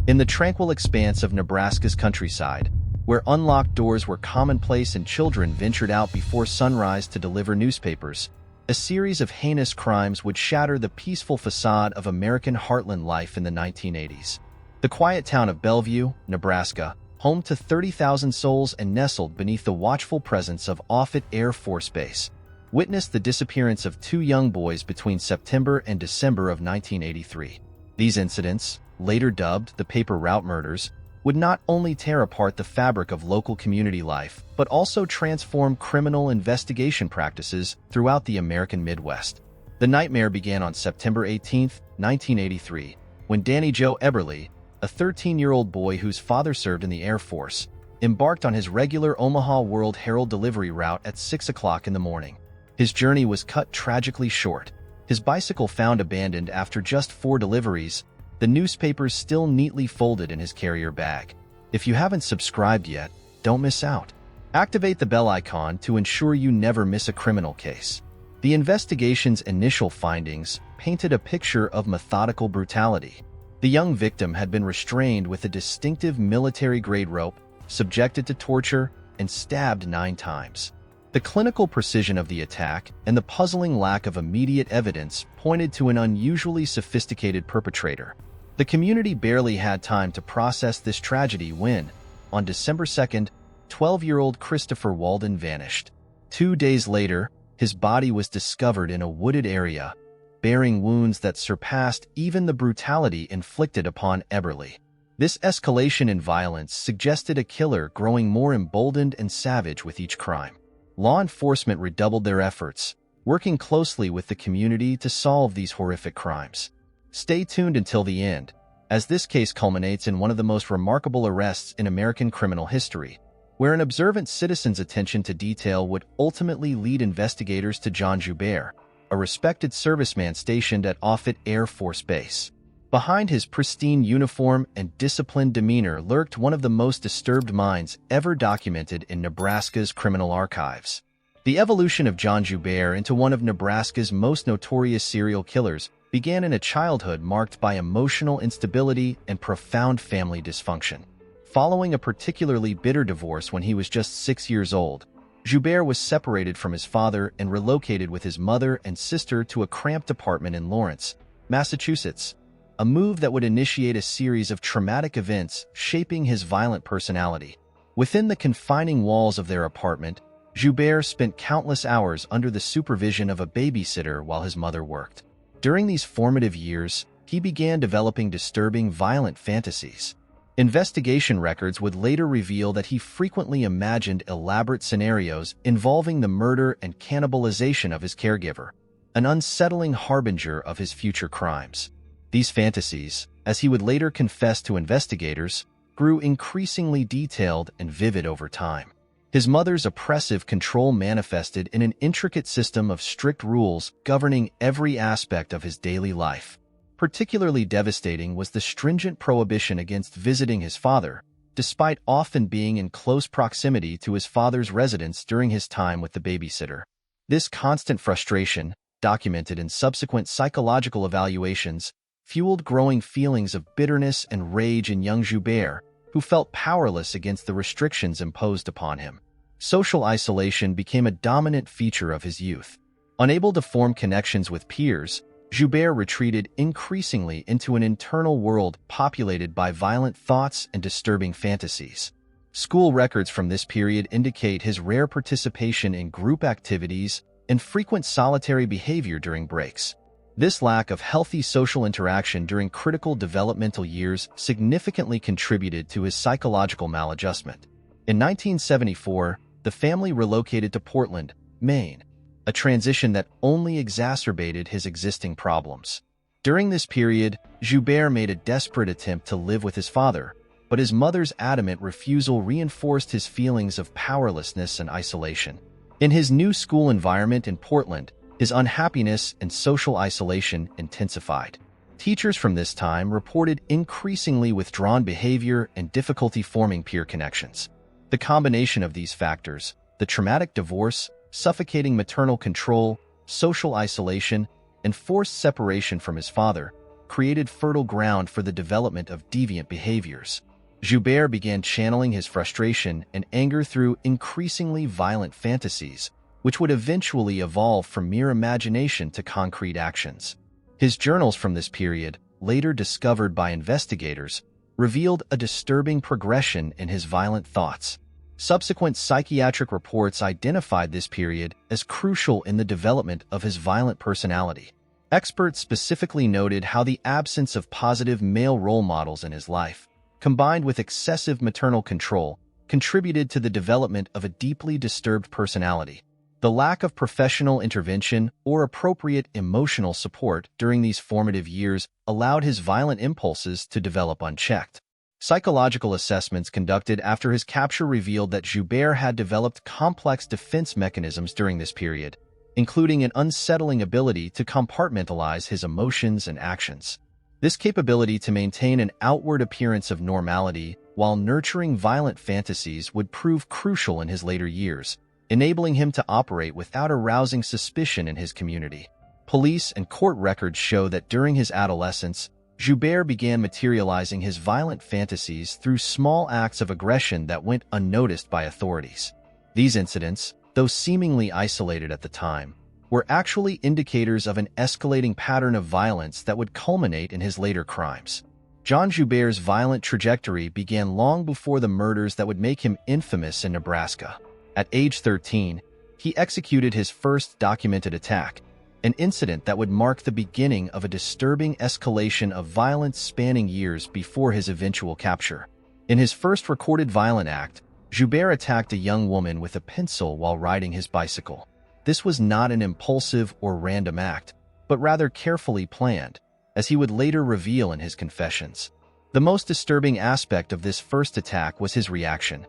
In the tranquil expanse of Nebraska's countryside, where unlocked doors were commonplace and children ventured out before sunrise to deliver newspapers, a series of heinous crimes would shatter the peaceful facade of American heartland life in the 1980s. The quiet town of Bellevue, Nebraska, home to 30,000 souls and nestled beneath the watchful presence of Offutt Air Force Base, witnessed the disappearance of two young boys between September and December of 1983. These incidents, later dubbed the Paper Route Murders, would not only tear apart the fabric of local community life, but also transform criminal investigation practices throughout the American Midwest. The nightmare began on September 18, 1983, when Danny Joe Eberly, a 13-year-old boy whose father served in the Air Force, embarked on his regular Omaha World Herald delivery route at 6 o'clock in the morning. His journey was cut tragically short. His bicycle found abandoned after just 4 deliveries, the newspapers still neatly folded in his carrier bag. If you haven't subscribed yet, don't miss out. Activate the bell icon to ensure you never miss a criminal case. The investigation's initial findings painted a picture of methodical brutality. The young victim had been restrained with a distinctive military-grade rope, subjected to torture, and stabbed 9 times. The clinical precision of the attack and the puzzling lack of immediate evidence pointed to an unusually sophisticated perpetrator. The community barely had time to process this tragedy when, on December 2nd, 12-year-old Christopher Walden vanished. 2 days later, his body was discovered in a wooded area, bearing wounds that surpassed even the brutality inflicted upon Eberly. This escalation in violence suggested a killer growing more emboldened and savage with each crime. Law enforcement redoubled their efforts, working closely with the community to solve these horrific crimes. Stay tuned until the end, as this case culminates in one of the most remarkable arrests in American criminal history, where an observant citizen's attention to detail would ultimately lead investigators to John Joubert, a respected serviceman stationed at Offutt Air Force Base. Behind his pristine uniform and disciplined demeanor lurked one of the most disturbed minds ever documented in Nebraska's criminal archives. The evolution of John Joubert into one of Nebraska's most notorious serial killers began in a childhood marked by emotional instability and profound family dysfunction. Following a particularly bitter divorce when he was just 6 years old, Joubert was separated from his father and relocated with his mother and sister to a cramped apartment in Lawrence, Massachusetts, a move that would initiate a series of traumatic events shaping his violent personality. Within the confining walls of their apartment, Joubert spent countless hours under the supervision of a babysitter while his mother worked. During these formative years, he began developing disturbing, violent fantasies. Investigation records would later reveal that he frequently imagined elaborate scenarios involving the murder and cannibalization of his caregiver, an unsettling harbinger of his future crimes. These fantasies, as he would later confess to investigators, grew increasingly detailed and vivid over time. His mother's oppressive control manifested in an intricate system of strict rules governing every aspect of his daily life. Particularly devastating was the stringent prohibition against visiting his father, despite often being in close proximity to his father's residence during his time with the babysitter. This constant frustration, documented in subsequent psychological evaluations, fueled growing feelings of bitterness and rage in young Joubert, who felt powerless against the restrictions imposed upon him. Social isolation became a dominant feature of his youth. Unable to form connections with peers, Joubert retreated increasingly into an internal world populated by violent thoughts and disturbing fantasies. School records from this period indicate his rare participation in group activities and frequent solitary behavior during breaks. This lack of healthy social interaction during critical developmental years significantly contributed to his psychological maladjustment. In 1974, the family relocated to Portland, Maine, a transition that only exacerbated his existing problems. During this period, Joubert made a desperate attempt to live with his father, but his mother's adamant refusal reinforced his feelings of powerlessness and isolation. In his new school environment in Portland, his unhappiness and social isolation intensified. Teachers from this time reported increasingly withdrawn behavior and difficulty forming peer connections. The combination of these factors, the traumatic divorce, suffocating maternal control, social isolation, and forced separation from his father, created fertile ground for the development of deviant behaviors. Joubert began channeling his frustration and anger through increasingly violent fantasies, which would eventually evolve from mere imagination to concrete actions. His journals from this period, later discovered by investigators, revealed a disturbing progression in his violent thoughts. Subsequent psychiatric reports identified this period as crucial in the development of his violent personality. Experts specifically noted how the absence of positive male role models in his life, combined with excessive maternal control, contributed to the development of a deeply disturbed personality. The lack of professional intervention or appropriate emotional support during these formative years allowed his violent impulses to develop unchecked. Psychological assessments conducted after his capture revealed that Joubert had developed complex defense mechanisms during this period, including an unsettling ability to compartmentalize his emotions and actions. This capability to maintain an outward appearance of normality while nurturing violent fantasies would prove crucial in his later years, enabling him to operate without arousing suspicion in his community. Police and court records show that during his adolescence, Joubert began materializing his violent fantasies through small acts of aggression that went unnoticed by authorities. These incidents, though seemingly isolated at the time, were actually indicators of an escalating pattern of violence that would culminate in his later crimes. John Joubert's violent trajectory began long before the murders that would make him infamous in Nebraska. At age 13, he executed his first documented attack, an incident that would mark the beginning of a disturbing escalation of violence spanning years before his eventual capture. In his first recorded violent act, Joubert attacked a young woman with a pencil while riding his bicycle. This was not an impulsive or random act, but rather carefully planned, as he would later reveal in his confessions. The most disturbing aspect of this first attack was his reaction.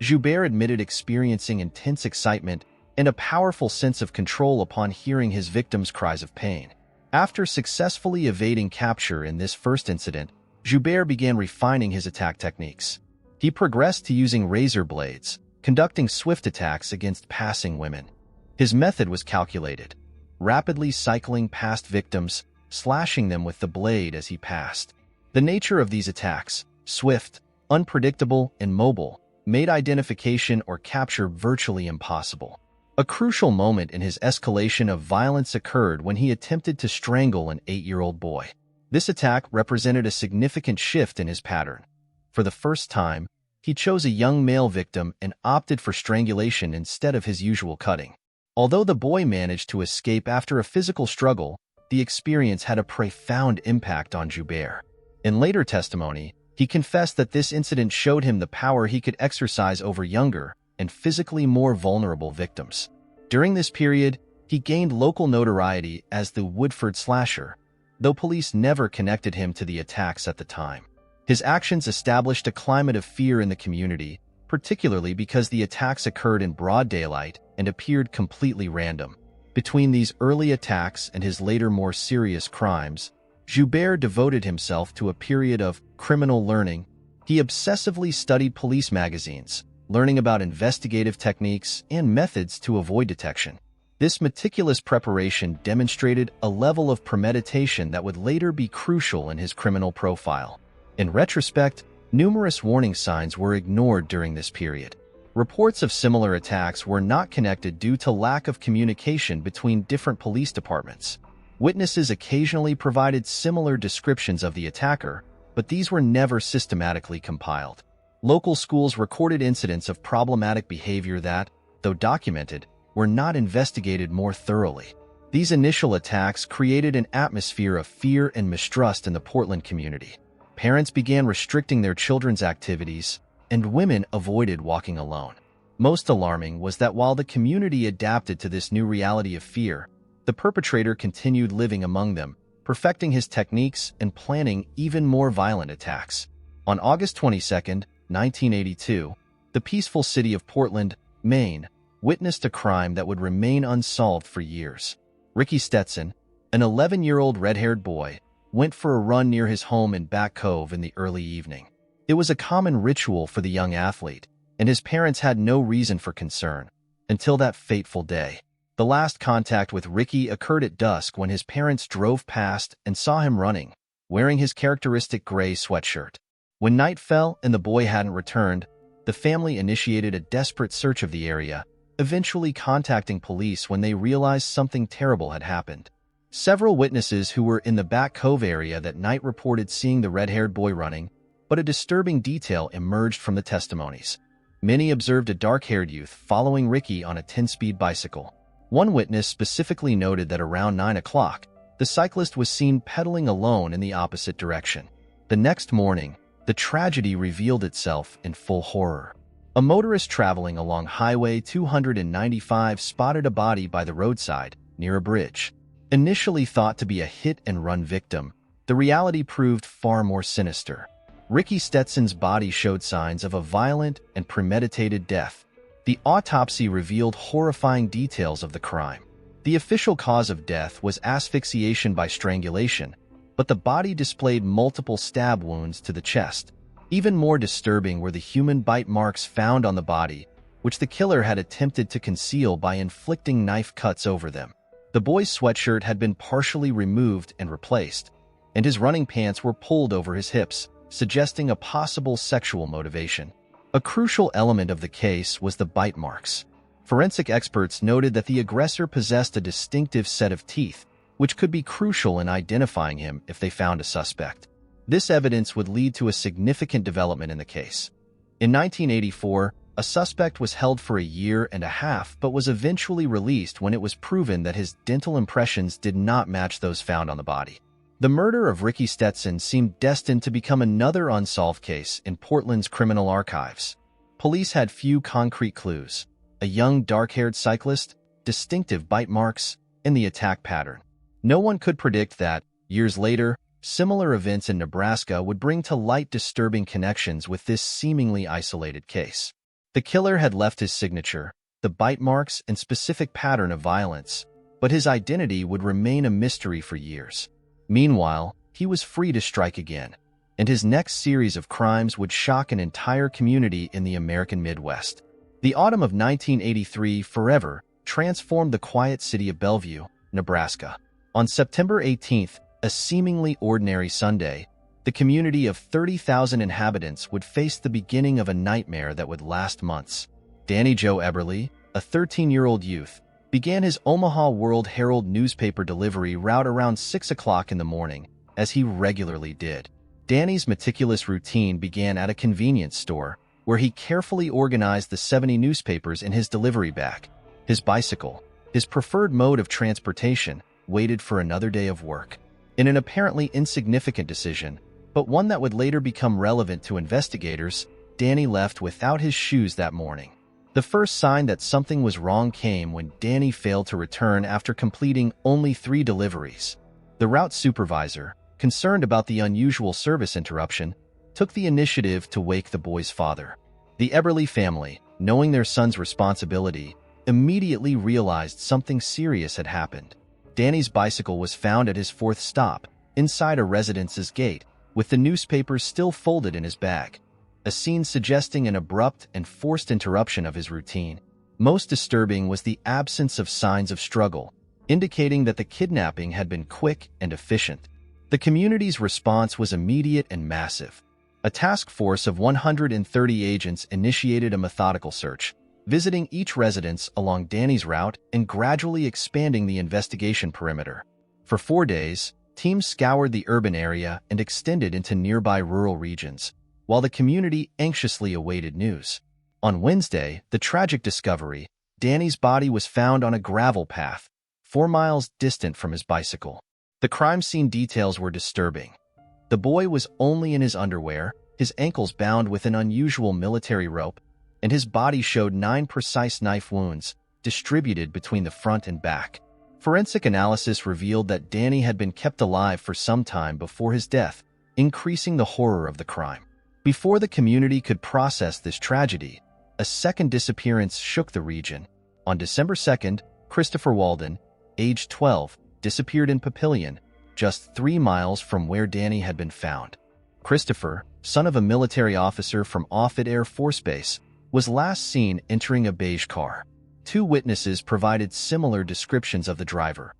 Joubert admitted experiencing intense excitement and a powerful sense of control upon hearing his victims' cries of pain. After successfully evading capture in this first incident, Joubert began refining his attack techniques. He progressed to using razor blades, conducting swift attacks against passing women. His method was calculated, rapidly cycling past victims, slashing them with the blade as he passed. The nature of these attacks, swift, unpredictable, and mobile, made identification or capture virtually impossible. A crucial moment in his escalation of violence occurred when he attempted to strangle an 8-year-old boy. This attack represented a significant shift in his pattern. For the first time, he chose a young male victim and opted for strangulation instead of his usual cutting. Although the boy managed to escape after a physical struggle, the experience had a profound impact on Joubert. In later testimony, he confessed that this incident showed him the power he could exercise over younger and physically more vulnerable victims. During this period, he gained local notoriety as the Woodford Slasher, though police never connected him to the attacks at the time. His actions established a climate of fear in the community, particularly because the attacks occurred in broad daylight and appeared completely random. Between these early attacks and his later more serious crimes, Joubert devoted himself to a period of criminal learning. He obsessively studied police magazines, learning about investigative techniques and methods to avoid detection. This meticulous preparation demonstrated a level of premeditation that would later be crucial in his criminal profile. In retrospect, numerous warning signs were ignored during this period. Reports of similar attacks were not connected due to lack of communication between different police departments. Witnesses occasionally provided similar descriptions of the attacker, but these were never systematically compiled. Local schools recorded incidents of problematic behavior that, though documented, were not investigated more thoroughly. These initial attacks created an atmosphere of fear and mistrust in the Portland community. Parents began restricting their children's activities, and women avoided walking alone. Most alarming was that while the community adapted to this new reality of fear, the perpetrator continued living among them, perfecting his techniques and planning even more violent attacks. On August 22, 1982, the peaceful city of Portland, Maine, witnessed a crime that would remain unsolved for years. Ricky Stetson, an 11-year-old red-haired boy, went for a run near his home in Back Cove in the early evening. It was a common ritual for the young athlete, and his parents had no reason for concern, until that fateful day. The last contact with Ricky occurred at dusk when his parents drove past and saw him running. wearing his characteristic gray sweatshirt. When night fell and the boy hadn't returned, the family initiated a desperate search of the area, eventually contacting police when they realized something terrible had happened. Several witnesses who were in the Back Cove area that night reported seeing the red-haired boy running, but a disturbing detail emerged from the testimonies. Many observed a dark-haired youth following Ricky on a 10-speed bicycle. One witness specifically noted that around 9 o'clock, the cyclist was seen pedaling alone in the opposite direction. The next morning, the tragedy revealed itself in full horror. A motorist traveling along Highway 295 spotted a body by the roadside, near a bridge. Initially thought to be a hit-and-run victim, the reality proved far more sinister. Ricky Stetson's body showed signs of a violent and premeditated death. The autopsy revealed horrifying details of the crime. The official cause of death was asphyxiation by strangulation, but the body displayed multiple stab wounds to the chest. Even more disturbing were the human bite marks found on the body, which the killer had attempted to conceal by inflicting knife cuts over them. The boy's sweatshirt had been partially removed and replaced, and his running pants were pulled over his hips, suggesting a possible sexual motivation. A crucial element of the case was the bite marks. Forensic experts noted that the aggressor possessed a distinctive set of teeth, which could be crucial in identifying him if they found a suspect. This evidence would lead to a significant development in the case. In 1984, a suspect was held for a year and a half but was eventually released when it was proven that his dental impressions did not match those found on the body. The murder of Ricky Stetson seemed destined to become another unsolved case in Portland's criminal archives. Police had few concrete clues: a young dark-haired cyclist, distinctive bite marks, and the attack pattern. No one could predict that, years later, similar events in Nebraska would bring to light disturbing connections with this seemingly isolated case. The killer had left his signature, the bite marks and specific pattern of violence, but his identity would remain a mystery for years. Meanwhile, he was free to strike again, and his next series of crimes would shock an entire community in the American Midwest. The autumn of 1983 forever transformed the quiet city of Bellevue, Nebraska. On September 18th, a seemingly ordinary Sunday, the community of 30,000 inhabitants would face the beginning of a nightmare that would last months. Danny Joe Eberly, a 13-year-old youth, began his Omaha World-Herald newspaper delivery route around 6 o'clock in the morning, as he regularly did. Danny's meticulous routine began at a convenience store, where he carefully organized the 70 newspapers in his delivery bag. His bicycle, his preferred mode of transportation, waited for another day of work. In an apparently insignificant decision, but one that would later become relevant to investigators, Danny left without his shoes that morning. The first sign that something was wrong came when Danny failed to return after completing only 3 deliveries. The route supervisor, concerned about the unusual service interruption, took the initiative to wake the boy's father. The Eberly family, knowing their son's responsibility, immediately realized something serious had happened. Danny's bicycle was found at his 4th stop, inside a residence's gate, with the newspapers still folded in his bag. A scene suggesting an abrupt and forced interruption of his routine. Most disturbing was the absence of signs of struggle, indicating that the kidnapping had been quick and efficient. The community's response was immediate and massive. A task force of 130 agents initiated a methodical search, visiting each residence along Danny's route and gradually expanding the investigation perimeter. For 4 days, teams scoured the urban area and extended into nearby rural regions, while the community anxiously awaited news. On Wednesday, the tragic discovery: Danny's body was found on a gravel path, 4 miles distant from his bicycle. The crime scene details were disturbing. The boy was only in his underwear, his ankles bound with an unusual military rope, and his body showed 9 precise knife wounds, distributed between the front and back. Forensic analysis revealed that Danny had been kept alive for some time before his death, increasing the horror of the crime. Before the community could process this tragedy, a second disappearance shook the region. On December 2nd, Christopher Walden, age 12, disappeared in Papillion, just 3 miles from where Danny had been found. Christopher, son of a military officer from Offutt Air Force Base, was last seen entering a beige car. 2 witnesses provided similar descriptions of the driver: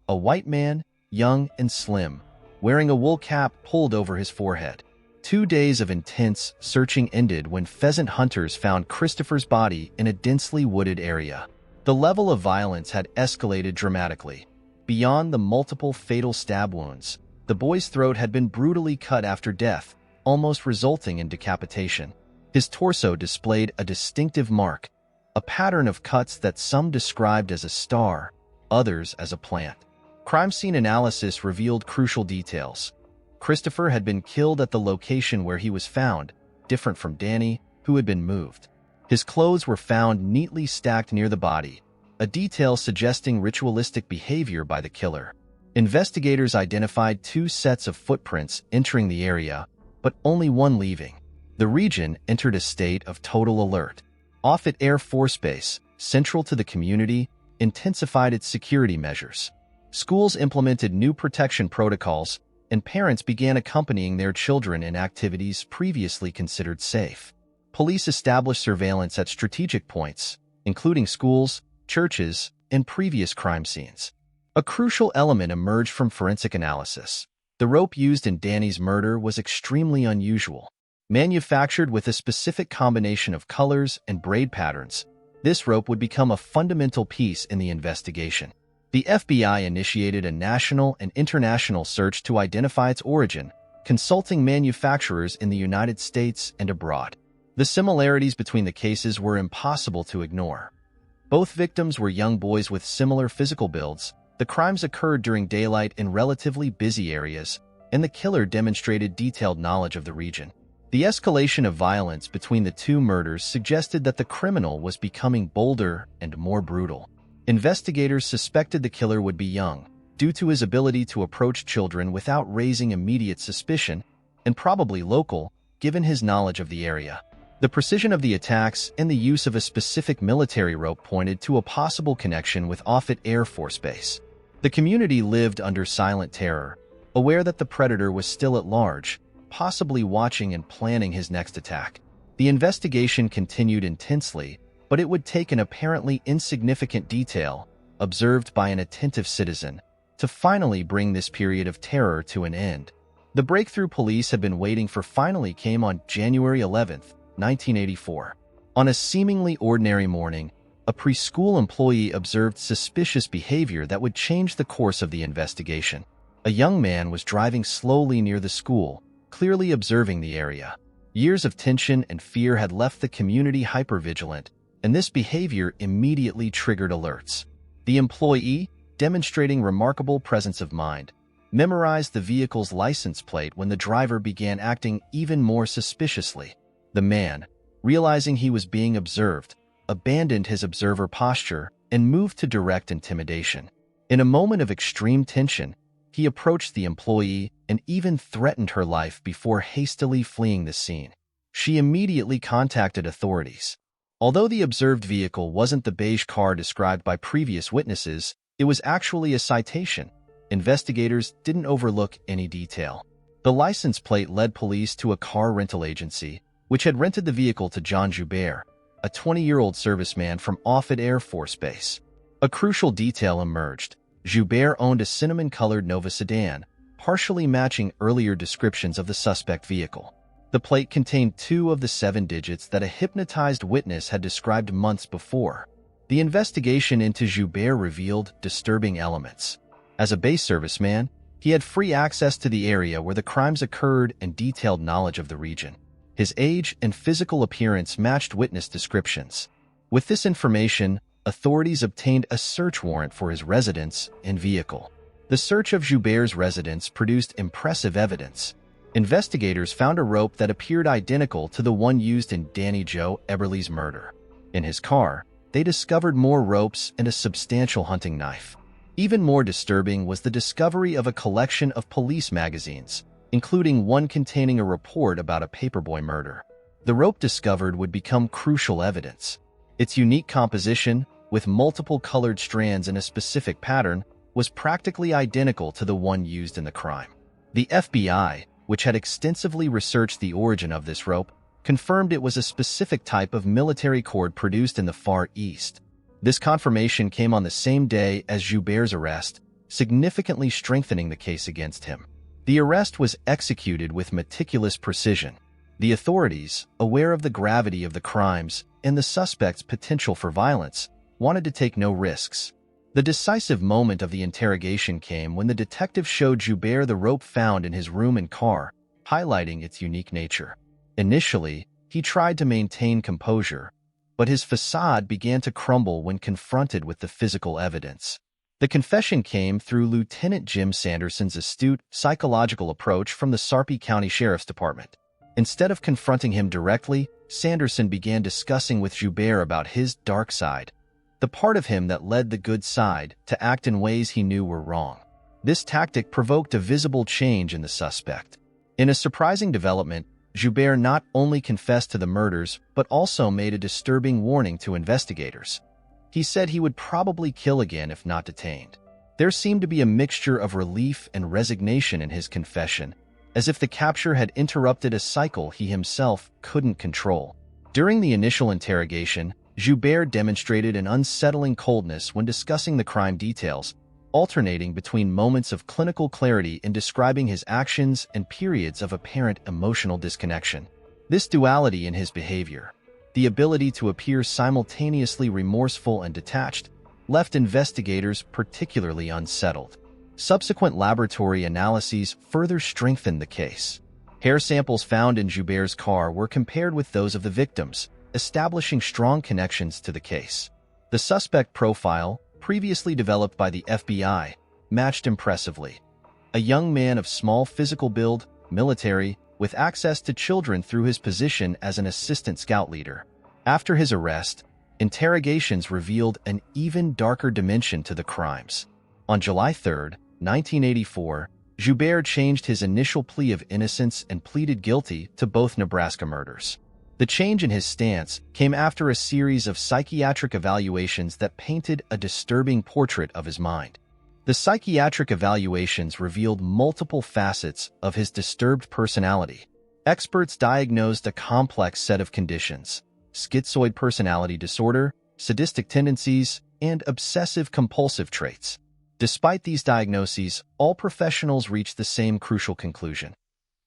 a white man, young and slim, wearing a wool cap pulled over his forehead. 2 days of intense searching ended when pheasant hunters found Christopher's body in a densely wooded area. The level of violence had escalated dramatically. Beyond the multiple fatal stab wounds, the boy's throat had been brutally cut after death, almost resulting in decapitation. His torso displayed a distinctive mark, a pattern of cuts that some described as a star, others as a plant. Crime scene analysis revealed crucial details. Christopher had been killed at the location where he was found, different from Danny, who had been moved. His clothes were found neatly stacked near the body, a detail suggesting ritualistic behavior by the killer. Investigators identified 2 sets of footprints entering the area, but only one leaving. The region entered a state of total alert. Offutt Air Force Base, central to the community, intensified its security measures. Schools implemented new protection protocols, and parents began accompanying their children in activities previously considered safe. Police established surveillance at strategic points, including schools, churches, and previous crime scenes. A crucial element emerged from forensic analysis. The rope used in Danny's murder was extremely unusual. Manufactured with a specific combination of colors and braid patterns, this rope would become a fundamental piece in the investigation. The FBI initiated a national and international search to identify its origin, consulting manufacturers in the United States and abroad. The similarities between the cases were impossible to ignore. Both victims were young boys with similar physical builds. The crimes occurred during daylight in relatively busy areas, and the killer demonstrated detailed knowledge of the region. The escalation of violence between the 2 murders suggested that the criminal was becoming bolder and more brutal. Investigators suspected the killer would be young, due to his ability to approach children without raising immediate suspicion, and probably local, given his knowledge of the area. The precision of the attacks and the use of a specific military rope pointed to a possible connection with Offutt Air Force Base. The community lived under silent terror, aware that the predator was still at large, possibly watching and planning his next attack. The investigation continued intensely, but it would take an apparently insignificant detail, observed by an attentive citizen, to finally bring this period of terror to an end. The breakthrough police had been waiting for finally came on January 11, 1984. On a seemingly ordinary morning, a preschool employee observed suspicious behavior that would change the course of the investigation. A young man was driving slowly near the school, clearly observing the area. Years of tension and fear had left the community hypervigilant, and this behavior immediately triggered alerts. The employee, demonstrating remarkable presence of mind, memorized the vehicle's license plate when the driver began acting even more suspiciously. The man, realizing he was being observed, abandoned his observer posture and moved to direct intimidation. In a moment of extreme tension, he approached the employee and even threatened her life before hastily fleeing the scene. She immediately contacted authorities. Although the observed vehicle wasn't the beige car described by previous witnesses, it was actually a citation. Investigators didn't overlook any detail. The license plate led police to a car rental agency, which had rented the vehicle to John Joubert, a 20-year-old serviceman from Offutt Air Force Base. A crucial detail emerged. Joubert owned a cinnamon-colored Nova sedan, partially matching earlier descriptions of the suspect vehicle. The plate contained 2 of the 7 digits that a hypnotized witness had described months before. The investigation into Joubert revealed disturbing elements. As a base serviceman, he had free access to the area where the crimes occurred and detailed knowledge of the region. His age and physical appearance matched witness descriptions. With this information, authorities obtained a search warrant for his residence and vehicle. The search of Joubert's residence produced impressive evidence. Investigators found a rope that appeared identical to the one used in Danny Joe Eberle's murder. In his car, they discovered more ropes and a substantial hunting knife. Even more disturbing was the discovery of a collection of police magazines, including one containing a report about a paperboy murder. The rope discovered would become crucial evidence. Its unique composition, with multiple colored strands in a specific pattern, was practically identical to the one used in the crime. The FBI, which had extensively researched the origin of this rope, confirmed it was a specific type of military cord produced in the Far East. This confirmation came on the same day as Joubert's arrest, significantly strengthening the case against him. The arrest was executed with meticulous precision. The authorities, aware of the gravity of the crimes and the suspect's potential for violence, wanted to take no risks. The decisive moment of the interrogation came when the detective showed Joubert the rope found in his room and car, highlighting its unique nature. Initially, he tried to maintain composure, but his facade began to crumble when confronted with the physical evidence. The confession came through Lieutenant Jim Sanderson's astute, psychological approach from the Sarpy County Sheriff's Department. Instead of confronting him directly, Sanderson began discussing with Joubert about his dark side, the part of him that led the good side to act in ways he knew were wrong. This tactic provoked a visible change in the suspect. In a surprising development, Joubert not only confessed to the murders but also made a disturbing warning to investigators. He said he would probably kill again if not detained. There seemed to be a mixture of relief and resignation in his confession, as if the capture had interrupted a cycle he himself couldn't control. During the initial interrogation, Joubert demonstrated an unsettling coldness when discussing the crime details, alternating between moments of clinical clarity in describing his actions and periods of apparent emotional disconnection. This duality in his behavior, the ability to appear simultaneously remorseful and detached, left investigators particularly unsettled. Subsequent laboratory analyses further strengthened the case. Hair samples found in Joubert's car were compared with those of the victims, establishing strong connections to the case. The suspect profile, previously developed by the FBI, matched impressively. A young man of small physical build, military, with access to children through his position as an assistant scout leader. After his arrest, interrogations revealed an even darker dimension to the crimes. On July 3, 1984, Joubert changed his initial plea of innocence and pleaded guilty to both Nebraska murders. The change in his stance came after a series of psychiatric evaluations that painted a disturbing portrait of his mind. The psychiatric evaluations revealed multiple facets of his disturbed personality. Experts diagnosed a complex set of conditions: schizoid personality disorder, sadistic tendencies, and obsessive-compulsive traits. Despite these diagnoses, all professionals reached the same crucial conclusion.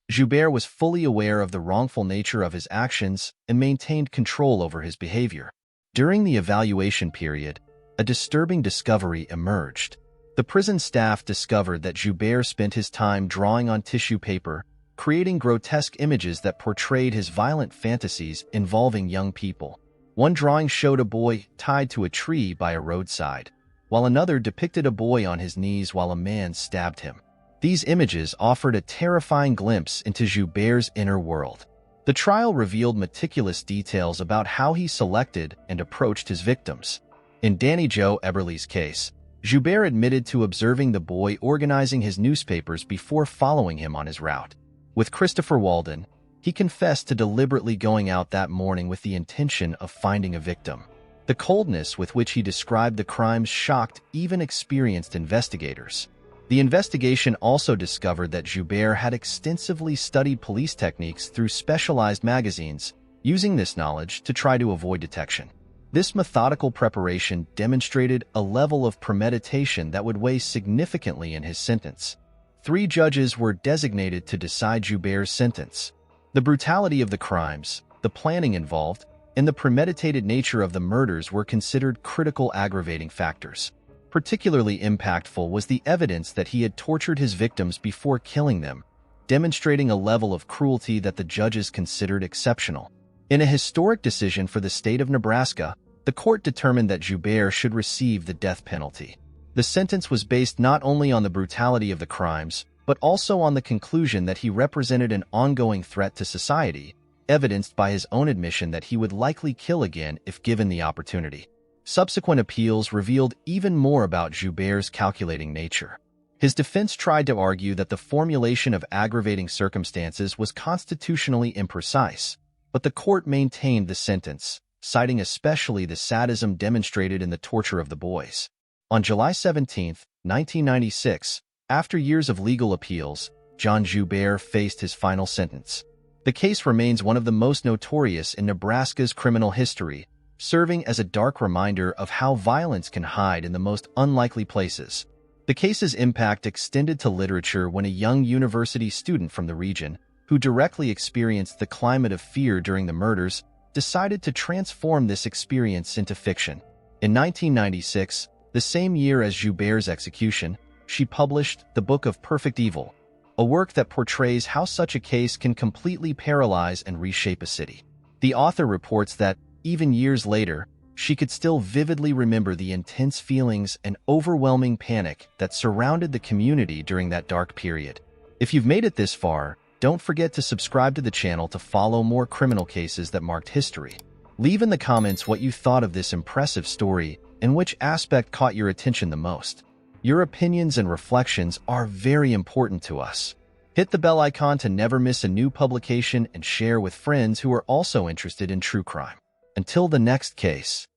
Joubert was fully aware of the wrongful nature of his actions and maintained control over his behavior. During the evaluation period, a disturbing discovery emerged. The prison staff discovered that Joubert spent his time drawing on tissue paper, creating grotesque images that portrayed his violent fantasies involving young people. One drawing showed a boy tied to a tree by a roadside, while another depicted a boy on his knees while a man stabbed him. These images offered a terrifying glimpse into Joubert's inner world. The trial revealed meticulous details about how he selected and approached his victims. In Danny Joe Eberle's case, Joubert admitted to observing the boy organizing his newspapers before following him on his route. With Christopher Walden, he confessed to deliberately going out that morning with the intention of finding a victim. The coldness with which he described the crimes shocked even experienced investigators. The investigation also discovered that Joubert had extensively studied police techniques through specialized magazines, using this knowledge to try to avoid detection. This methodical preparation demonstrated a level of premeditation that would weigh significantly in his sentence. 3 judges were designated to decide Joubert's sentence. The brutality of the crimes, the planning involved, and the premeditated nature of the murders were considered critical aggravating factors. Particularly impactful was the evidence that he had tortured his victims before killing them, demonstrating a level of cruelty that the judges considered exceptional. In a historic decision for the state of Nebraska, the court determined that Joubert should receive the death penalty. The sentence was based not only on the brutality of the crimes, but also on the conclusion that he represented an ongoing threat to society, evidenced by his own admission that he would likely kill again if given the opportunity. Subsequent appeals revealed even more about Joubert's calculating nature. His defense tried to argue that the formulation of aggravating circumstances was constitutionally imprecise, but the court maintained the sentence, citing especially the sadism demonstrated in the torture of the boys. On July 17, 1996, after years of legal appeals, John Joubert faced his final sentence. The case remains one of the most notorious in Nebraska's criminal history, serving as a dark reminder of how violence can hide in the most unlikely places. The case's impact extended to literature when a young university student from the region, who directly experienced the climate of fear during the murders, decided to transform this experience into fiction. In 1996, the same year as Joubert's execution, she published The Book of Perfect Evil, a work that portrays how such a case can completely paralyze and reshape a city. The author reports that, even years later, she could still vividly remember the intense feelings and overwhelming panic that surrounded the community during that dark period. If you've made it this far, don't forget to subscribe to the channel to follow more criminal cases that marked history. Leave in the comments what you thought of this impressive story and which aspect caught your attention the most. Your opinions and reflections are very important to us. Hit the bell icon to never miss a new publication and share with friends who are also interested in true crime. Until the next case.